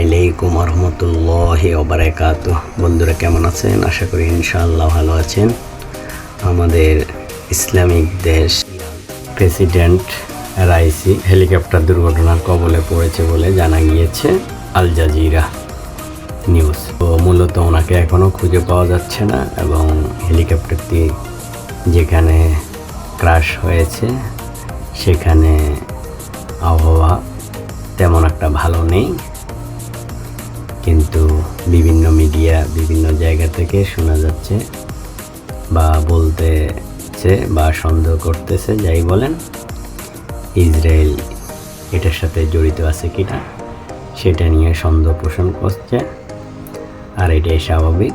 আলাইকুম রহমতুল্লাহি ওয়া বারাকাতুহু। বন্ধুরা কেমন আছেন? আশা করি ইনশাআল্লাহ ভালো আছেন। আমাদের ইসলামিক দেশ প্রেসিডেন্ট রাইসি হেলিকপ্টার দুর্ঘটনার কবলে পড়েছে বলে জানা গিয়েছে আল জাজিরা নিউজ। তো মূলত ওনাকে এখনও খুঁজে পাওয়া যাচ্ছে না এবং হেলিকপ্টারটি যেখানে ক্র্যাশ হয়েছে সেখানে আবহাওয়া তেমন একটা ভালো নেই, কিন্তু বিভিন্ন মিডিয়া বিভিন্ন জায়গা থেকে শোনা যাচ্ছে বা বলতেছে বা সন্দেহ করতেছে, যাই বলেন, ইসরায়েল এটার সাথে জড়িত আছে কিনা সেটা নিয়ে সন্দেহ পোষণ করছে। আর এটাই স্বাভাবিক।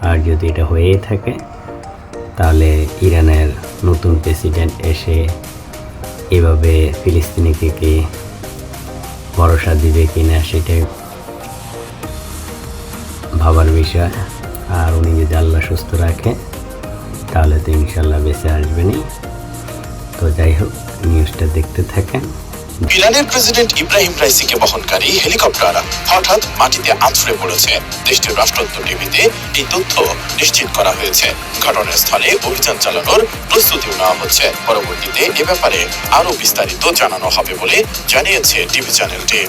আর যদি এটা হয়েই থাকে তাহলে ইরানের নতুন প্রেসিডেন্ট এসে এভাবে ফিলিস্তিনিকে কি ভরসা দিবে কিনা সেটাই ভাবার বিষয়। আর উনি যদি আল্লাহ সুস্থ রাখে তাহলে তো ইনশাল্লাহ বেঁচে আসবেনই। তো যাই হোক, নিউজটা দেখতে থাকেন। ইরানের প্রেসিডেন্ট ইব্রাহিম রাইসিকে বহনকারী হেলিকপ্টার হঠাৎ মাটিতে আছড়ে পড়েছে। দেশটির রাষ্ট্রায়ত্ত টিভিতে এই তথ্য নিশ্চিত করা হয়েছে। ঘটনাস্থলে অভিযান চালানোর প্রস্তুতিও নেওয়া হচ্ছে। পরবর্তীতে এ ব্যাপারে আরও বিস্তারিত জানানো হবে বলে জানিয়েছে টিভি চ্যানেলটি।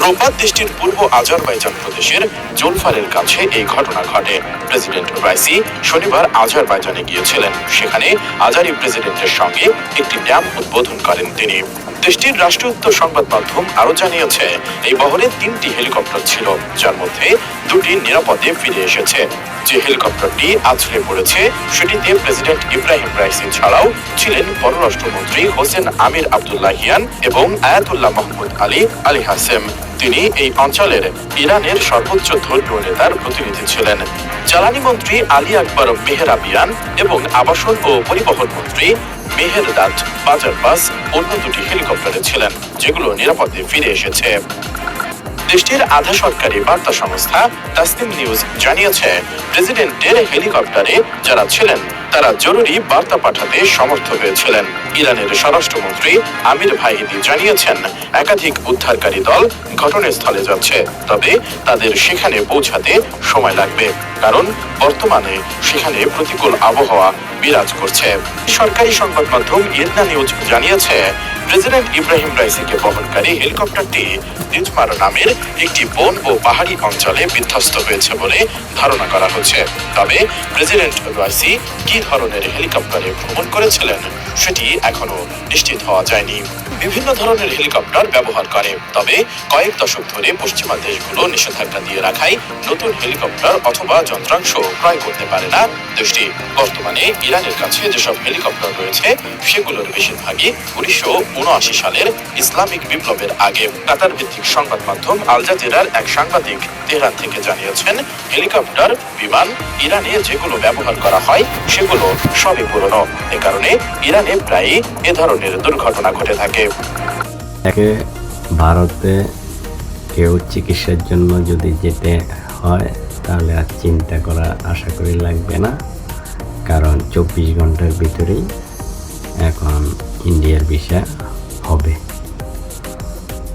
রোববার দেশটির পূর্ব আজারবাইজান প্রদেশের জোলফারের কাছে এই ঘটনা ঘটে। প্রেসিডেন্ট রাইসি শনিবার আজারবাইজানে গিয়েছিলেন। সেখানে আজারি প্রেসিডেন্টের সঙ্গে একটি ড্যাম উদ্বোধন করেন তিনি। দেশটির রাষ্ট্রায়ত্ত সংবাদ মাধ্যম আরও জানিয়েছে এই বহরে 3টি হেলিকপ্টার ছিল, যার মধ্যে 2টি নিরাপদে ফিরে এসেছে। যে হেলিকপ্টারটি আছড়ে পড়েছে সেটিতে প্রেসিডেন্ট ইব্রাহিম রাইসি ছাড়াও ছিলেন পররাষ্ট্রমন্ত্রী হোসেন আমির আবদুল্লাহিয়ান এবং আয়াতুল্লাহ মাহমুদ আলী হাসেম। তিনি এই অঞ্চলের ইরানের সর্বোচ্চ ধর্মীয় নেতার প্রতিনিধি ছিলেন। জ্বালানি মন্ত্রী আলী আকবর মেহরাবিয়ান এবং আবাসন ও পরিবহন মন্ত্রী মেহেরদাদ বাজারবাস অন্য 2টি হেলিকপ্টারে ছিলেন, যেগুলো নিরাপদে ফিরে এসেছে। দেশটির আধা সরকারি বার্তা সংস্থা তাসনিম নিউজ জানিয়েছে, প্রেসিডেন্টের হেলিকপ্টারে যারা ছিলেন তারা জরুরি বার্তা পাঠাতে সমর্থ হয়েছিলেন। ইরানের স্বরাষ্ট্রমন্ত্রী আমির ভাহিদি জানিয়েছেন, একাধিক উদ্ধারকারী দল ঘটনাস্থলে যাচ্ছে, তবে তাদের সেখানে পৌঁছাতে সময় লাগবে, কারণ বর্তমানে সেখানে প্রতিকূল আবহাওয়া বিরাজ করছে। সরকারি সংবাদ মাধ্যম ইরনা নিউজ জানিয়েছে, প্রেসিডেন্ট ইব্রাহিম রাইসিকে বহনকারী হেলিকপ্টারটি নিজমার নামের একটি বন ও পাহাড়ি অঞ্চলে বিধ্বস্ত হয়েছে বলে ধারণা করা হচ্ছে। তবে প্রেসিডেন্ট রাইসি কি ধরনের হেলিকপ্টারে ভ্রমণ করেছিলেন সেটি এখনো নিশ্চিত হওয়া যায়নি। বিভিন্ন ধরনের হেলিকপ্টার ব্যবহার করে, তবে কয়েক দশক ধরে পশ্চিমা দেশগুলো নিষেধাজ্ঞা দিয়ে রাখায় নতুন হেলিকপ্টার অথবা যন্ত্রাংশ ক্রয় করতে পারে না দেশটি। বর্তমানে ইরানের কাছে যেসব হেলিকপ্টার রয়েছে সেগুলোর বেশিরভাগই 1979 সালের ইসলামিক বিপ্লবের আগে। কাতার ভিত্তিক সংবাদ মাধ্যম আল জাজিরার এক সাংবাদিক তেহরান থেকে জানিয়েছেন, হেলিকপ্টার বিমান ইরানে যেগুলো ব্যবহার করা হয় সেগুলো সবই পুরনো। এ কারণে ইরানে প্রায়ই এ ধরনের দুর্ঘটনা ঘটে থাকে। ভারতে কেউ চিকিৎসার জন্য যদি যেতে হয় তাহলে আর চিন্তা করা আশা করি লাগবে না, কারণ 24 ঘন্টার ভিতরেই এখন ইন্ডিয়ার ভিসা হবে।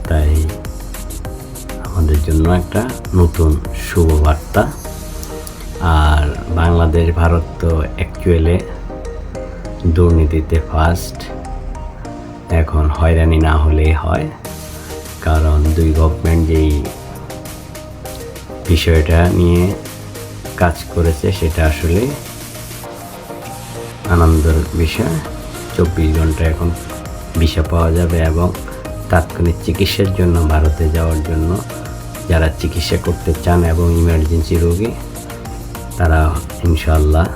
তাই আমাদের জন্য একটা নতুন শুভবার্তা। আর বাংলাদেশ ভারত তো অ্যাকচুয়ালি দুর্নীতিতে ফার্স্ট। এখন হয়রানি না হলেই হয়, কারণ দুই গভর্নমেন্ট যেই বিষয়টা নিয়ে কাজ করেছে সেটা আসলে আনন্দের বিষয়। 24 ঘন্টা এখন ভিসা পাওয়া যাবে এবং তাৎক্ষণিক চিকিৎসার জন্য ভারতে যাওয়ার জন্য যারা চিকিৎসা করতে চান এবং ইমার্জেন্সি রোগী তারা ইনশাআল্লাহ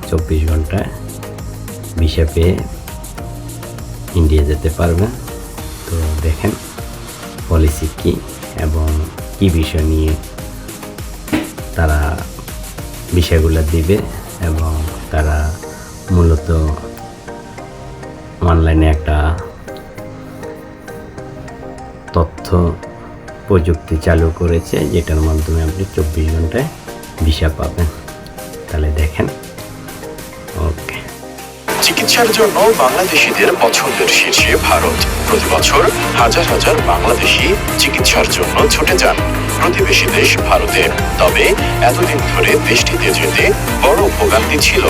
24 ঘন্টায় ভিসা পেয়ে ইন্ডিয়া যেতে পারবেন। তো দেখেন পলিসি কী এবং কী বিষয় নিয়ে তারা বিষয়গুলো দিবে, এবং তারা মূলত অনলাইনে একটা তথ্য প্রযুক্তি চালু করেছে, যেটার মাধ্যমে আপনি 24 ঘন্টায় ভিসা পাবেন। তাহলে দেখেন। ওকে। চিকিৎসার জন্য বাংলাদেশিদের পছন্দের শীর্ষে ভারত। প্রতি বছর হাজার হাজার বাংলাদেশি চিকিৎসার জন্য ছুটে যান প্রতিবেশী দেশ ভারতে। তবে এতদিন ধরে দেশটিতে যেতে বড় ভোগান্তি ছিল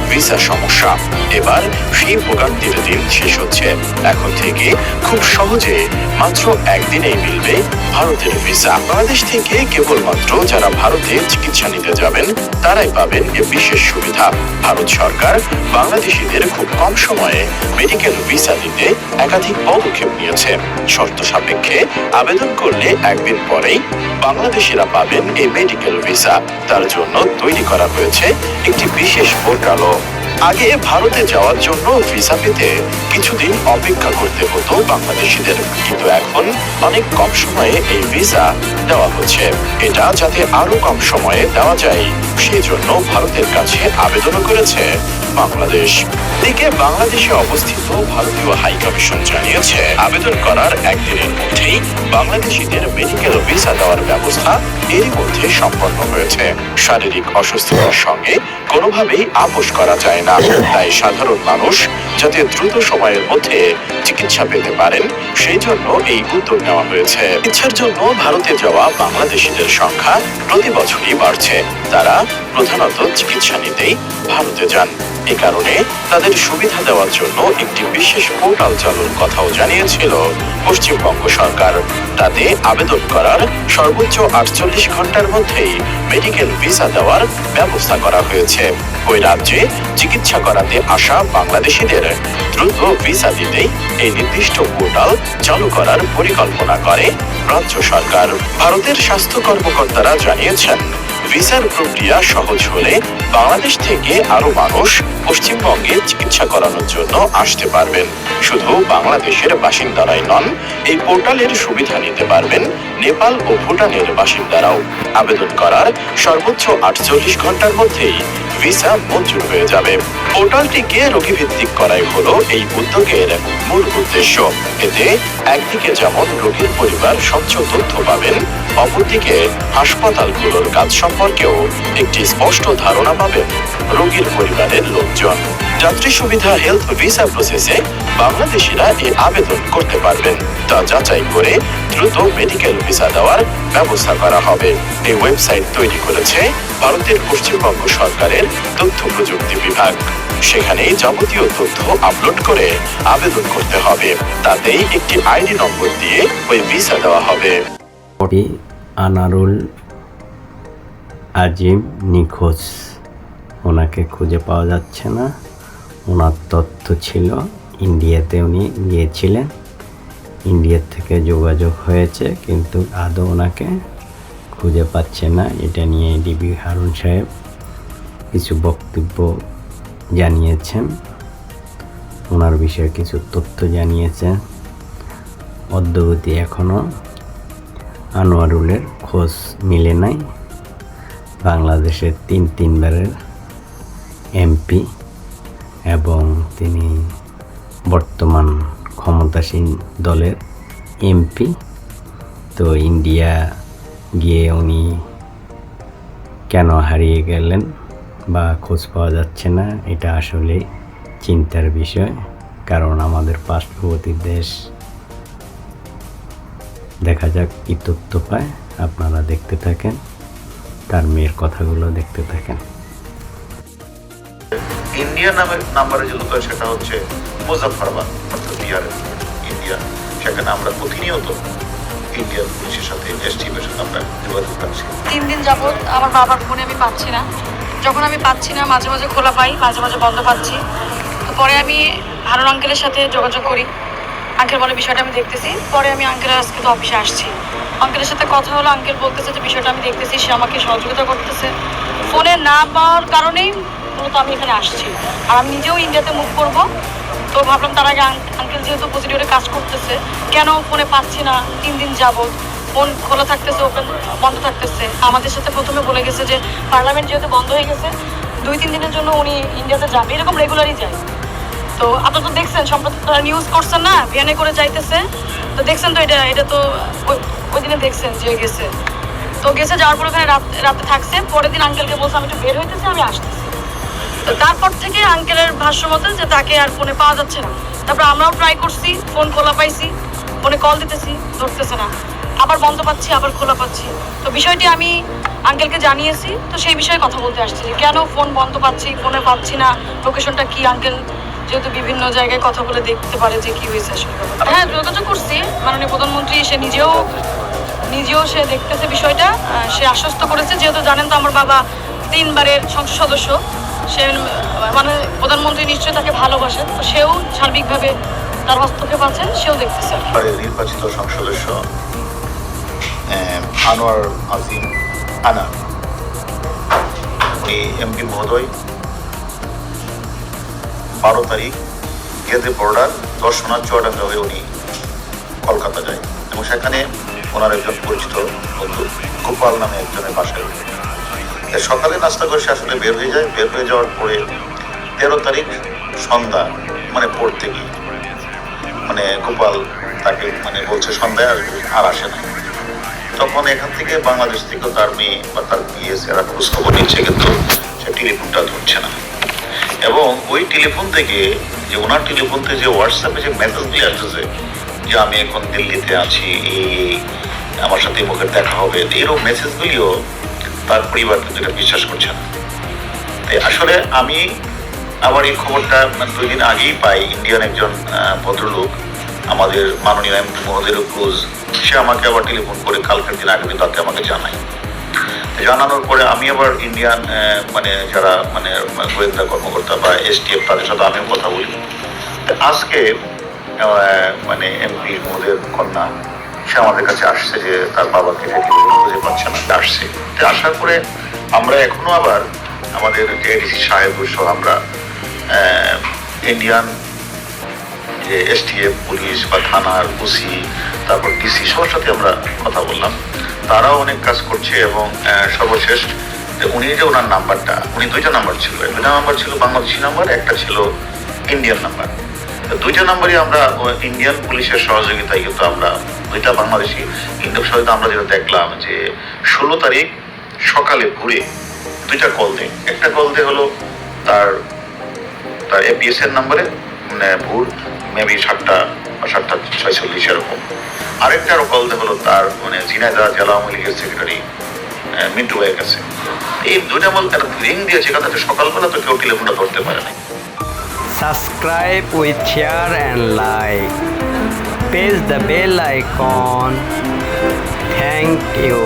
ভিসা সমস্যা। এবার সেই ভোগান্তির দিন শেষ হচ্ছে। এখন থেকে খুব সহজে মাত্র একদিনেই মিলবে ভারতের ভিসা। বাংলাদেশ থেকে কেবলমাত্র যারা ভারতে চিকিৎসা নিতে যাবেন তারাই পাবেন এ বিশেষ সুবিধা। ভারত সরকার বাংলাদেশিদের খুব কম সময়ে মেডিকেল ভিসা দিতে একাধিক পদক্ষেপ নিয়েছে। শর্ত সাপেক্ষে আবেদন করলে একদিন পরেই বাংলাদেশিরা পাবেন এই মেডিকেল ভিসা। তার জন্য তৈরি করা হয়েছে একটি বিশেষ পোর্টালও। আগে ভারতে যাওয়ার জন্য ভিসা পেতে কিছুদিন অপেক্ষা করতে হতো বাংলাদেশিদের, কিন্তু এখন অনেক কম সময়ে এই ভিসা দেওয়া হচ্ছে। এটা যাতে আরো কম সময়ে দেওয়া যায় সেই জন্য ভারতের কাছে আবেদনও করেছে বাংলাদেশ। এদিকে বাংলাদেশে অবস্থিত ভারতীয় হাই কমিশন জানিয়েছে আবেদন করার একদিনের মধ্যেই বাংলাদেশিদের মেডিকেল ভিসা দেওয়ার ব্যবস্থা এরই মধ্যে সম্পন্ন হয়েছে। শারীরিক অসুস্থতার সঙ্গে কোনোভাবেই আপোষ করা যায় না, তাই সাধারণ মানুষ যাতে দ্রুত সময়ের মধ্যে চিকিৎসা পেতে পারেন সেই জন্য এই উদ্যোগ নেওয়া হয়েছে। চিকিৎসার জন্য ভারতে যাওয়া বাংলাদেশিদের সংখ্যা প্রতি বছরই বাড়ছে। তারা প্রধানত চিকিৎসা নিতেই ভারতে যান। এ কারণে তাদের সুবিধা দেওয়ার জন্য একটি বিশেষ পোর্টাল চালুর কথাও জানিয়েছিল পশ্চিমবঙ্গ সরকার। তাতে আবেদন করার সর্বোচ্চ 48 ঘন্টার মধ্যেই মেডিকেল ভিসা দেওয়ার ব্যবস্থা করা হয়েছে। ওই রাজ্যে চিকিৎসা করাতে আসা বাংলাদেশিদের দ্রুত ভিসা দিতেই এই নির্দিষ্ট পোর্টাল চালু করার পরিকল্পনা করে রাজ্য সরকার। ভারতের স্বাস্থ্য কর্মকর্তারা জানিয়েছেন ভিসার প্রক্রিয়া সহজ হলে বাংলাদেশ থেকে আরো মানুষ পশ্চিমবঙ্গে চিকিৎসা করানোর জন্য আসতে পারবেন। শুধু বাংলাদেশের বাসিন্দারাই নন, এই পোর্টালের সুবিধা নিতে পারবেন নেপাল ও ভুটানের বাসিন্দারাও। আবেদন করার সর্বোচ্চ 48 ঘন্টার মধ্যেই ভিসা মঞ্জুর হয়ে যাবে। পোর্টালটিকে রোগীভিত্তিক করাই হলো এই উদ্যোগের মূল উদ্দেশ্য। এতে একদিকে যেমন রোগীর পরিবার স্বচ্ছ তথ্য পাবেন, অপরদিকে হাসপাতালগুলোর কাজ সম্পর্কেও একটি স্পষ্ট ধারণা পাবেন রোগীর পরিবারের লোকজন। যাত্রী সুবিধা হেলথ ভিসা প্রসেসে বাংলাদেশিরা এ আবেদন করতে পারবেন, তা যাচাই করে দ্রুত মেডিকেল ভিসা দেওয়ার ব্যবস্থা করা হবে। এই ওয়েবসাইট তৈরি করেছে ভারতের পশ্চিমবঙ্গ সরকারের তথ্য প্রযুক্তি বিভাগ। সেখানে যাবতীয় তথ্য আপলোড করে আবেদন করতে হবে। তাতেই একটি আইডি নম্বর দিয়ে ওই ভিসা দেওয়া হবে। আনারুল আজিম নিখোঁজ, ওনাকে খুঁজে পাওয়া যাচ্ছে না। ওনার তথ্য ছিল ইন্ডিয়াতে উনি গিয়েছিলেন, ইন্ডিয়ার থেকে যোগাযোগ হয়েছে, কিন্তু আদৌ ওনাকে খুঁজে পাচ্ছে না। এটা নিয়ে ডিবি হারুন সাহেব কিছু বক্তব্য জানিয়েছেন, ওনার বিষয়ে কিছু তথ্য জানিয়েছেন। অদ্যাবধি এখনও আনোয়ারুলের খোঁজ মিলে নাই। বাংলাদেশের তিনবারের এমপি এবং তিনি বর্তমান ক্ষমতাসীন দলের এমপি। তো ইন্ডিয়া গিয়ে উনি কেন হারিয়ে গেলেন বা খোঁজ পাওয়া যাচ্ছে না, এটা আসলে চিন্তার বিষয়। কারণ আমাদের পার্শ্ববর্তী দেশ, দেখা যাক কী তথ্য পায়। আপনারা দেখতে থাকেন, তার মেয়ের কথাগুলো দেখতে থাকেন। ইন্ডিয়া নাম্বারে যে লোক সেটা হচ্ছে মুজাফফরাবাদ, অর্থাৎ বিহারের ইন্ডিয়া। সেখানে আমরা প্রতিনিয়ত ইন্ডিয়ান পুলিশের সাথে এসটিএফের সাথে আমরা যোগাযোগ রাখছি। 3 দিন যাবৎ আমার বাবার ফোনে আমি পাচ্ছি না। যখন আমি পাচ্ছি না, মাঝে মাঝে খোলা পাই, মাঝে মাঝে বন্ধ পাচ্ছি। তো পরে আমি হারুন আঙ্কেলের সাথে যোগাযোগ করি। আঙ্কেল বলে বিষয়টা আমি দেখতেছি। পরে আমি আঙ্কেলের আজকে তো অফিসে আসছি, আঙ্কেলের সাথে কথা হলো। আঙ্কেল বলতেছে যে বিষয়টা আমি দেখতেছি, সে আমাকে সহযোগিতা করতেছে। ফোনে না পাওয়ার কারণেই মূলত আমি এখানে আসছি। আর আমি নিজেও ইন্ডিয়াতে মুভ করব। তো ভাবলাম তার আগে আঙ্কেল যেহেতু প্রসিডিওরে কাজ করতেছে, কেন ফোনে পাচ্ছি না 3 দিন যাবৎ, ফোন খোলা থাকতেছে, ওপেন বন্ধ থাকতেছে। আমাদের সাথে প্রথমে বলে গেছে যে পার্লামেন্ট যেহেতু বন্ধ হয়ে গেছে, 2-3 দিনের জন্য উনি ইন্ডিয়াতে যাবে, এরকম রেগুলারই যায়। তো আপনারা তো দেখছেন, সম্প্রতি নিউজ করছেন না, ভিয়ানে করে যাইতেছে। তো দেখছেন তো, এটা তো ওই দিনে দেখছেন যে গেছে। তো গেছে, যাওয়ার পর ওখানে রাতে থাকছে। পরের দিন আঙ্কেলকে বলছে আমি একটু বের হইতেছি, আমি আসতেছি। তো তারপর থেকে আঙ্কেলের ভাষ্য মতে যে তাকে আর ফোনে পাওয়া যাচ্ছে না। তারপর আমরাও ট্রাই করছি, ফোন খোলা পাইছি, ফোনে কল দিতেছি, ধরতেছে না। আবার বন্ধ পাচ্ছি, আবার খোলা পাচ্ছি। তো বিষয়টি আমি আঙ্কেলকে জানিয়েছি, তো সেই বিষয়ে কথা বলতে আসছি যে কেন ফোন বন্ধ পাচ্ছি, ফোনে পাচ্ছি না, লোকেশনটা কি। আঙ্কেল যেহেতু বিভিন্ন জায়গায় কথা বলে দেখতে পারে যে কি হয়েছে আসলে ব্যাপারটা। হ্যাঁ, যোগাযোগ করছি মাননীয় প্রধানমন্ত্রী, সে নিজেও সে দেখতেছে বিষয়টা। সে আশ্বস্ত করেছে, যেহেতু জানেন তো আমার বাবা 3 বারের সংসদ সদস্য, সে মানে প্রধানমন্ত্রী নিশ্চয়ই তাকে ভালোবাসেন, তো সেও সার্বিকভাবে তার হস্তক্ষেপ আছেন, সেও দেখতেছে। এবারের নির্বাচিত সংসদ সদস্য আনোয়ার আজিম আনা, উনি এমপি মহোদয় 12 তারিখ গেদে বর্ডার দর্শনা চুয়াডাঙ্গা হয়ে উনি কলকাতা যায় এবং সেখানে ওনার একজন পরিচিত বন্ধু গোপাল নামে একজনের বাসায় উঠে। সকালে নাস্তা করে সে আসলে বের হয়ে যায়। বের হয়ে যাওয়ার পরে 13 তারিখ সন্ধ্যা মানে পড়তে গিয়ে মানে গোপাল তাকে মানে বলছে সন্ধ্যায় আসবে, আর আসে না। তখন এখান থেকে বাংলাদেশ থেকে তার মেয়ে বা তার বিয়ে এরা খোঁজ খবর নিচ্ছে, কিন্তু সে টেলিফোনটা ধরছে না। এবং ওই টেলিফোন থেকে যে ওনার টেলিফোন থেকে যে হোয়াটসঅ্যাপে যে মেসেজগুলি আসতেছে যে আমি এখন দিল্লিতে আছি, এই আমার সাথে মুখের দেখা হবে, এরকম মেসেজগুলিও তার পরিবার কিন্তু এটা বিশ্বাস করছে না। তাই আসলে আমি আবার এই খবরটা 2 দিন আগেই পাই। ইন্ডিয়ান একজন ভদ্রলোক, আমাদের মাননীয় এমপি মহোদয় ক্রুজ, সে আমাকে আবার টেলিফোন করে কালকের দিন আগের দিন তাকে আমাকে জানানোর পরে আমি আবার ইন্ডিয়ান মানে যারা মানে গোয়েন্দা কর্মকর্তা বা STF তাদের সাথে আমিও কথা বলি। আজকে মানে এমপি মহোদয়ের কন্যা সে আমাদের কাছে আসছে যে তার বাবাকে খুঁজে পাচ্ছে না, আসছে। আসার পরে আমরা এখনো আবার আমাদের ADC সাহেব সহ আমরা ইন্ডিয়ান যে STF পুলিশ বা থানার OC তারপর DC সবার সাথে আমরা কথা বললাম। তারাও অনেক কাজ করছে এবং সর্বশেষ উনি যে ওনার নাম্বারটা, উনি 2টা নাম্বার ছিল, 2টা নাম্বার ছিল বাংলাদেশি নাম্বার, একটা ছিল ইন্ডিয়ান নাম্বার। 2টা নাম্বারই আমরা ইন্ডিয়ান পুলিশের সহযোগিতায় কিন্তু আমরা 2টা বাংলাদেশি ইন্ডিয়ান সহযোগিতা আমরা যেটা দেখলাম যে 16 তারিখ সকালে ভোরে 2টা কল দেয়। একটা কল দেয় হলো তার APS এর নাম্বারে ভোর মেবি 7টা বা 7:46 এরকম। আরেকটা আরো কল দেয় হলো তার মানে ঝিনাইদহ জেলা আওয়ামী লীগের সেক্রেটারি মিন্টু ভাইয়ের কাছে। এই 2টা বল একটা রিং দিয়েছে, কথা সকালবেলা তো কেউ টেলিফোনটা ধরতে পারে না। Subscribe with share and like. Press the bell icon. Thank you.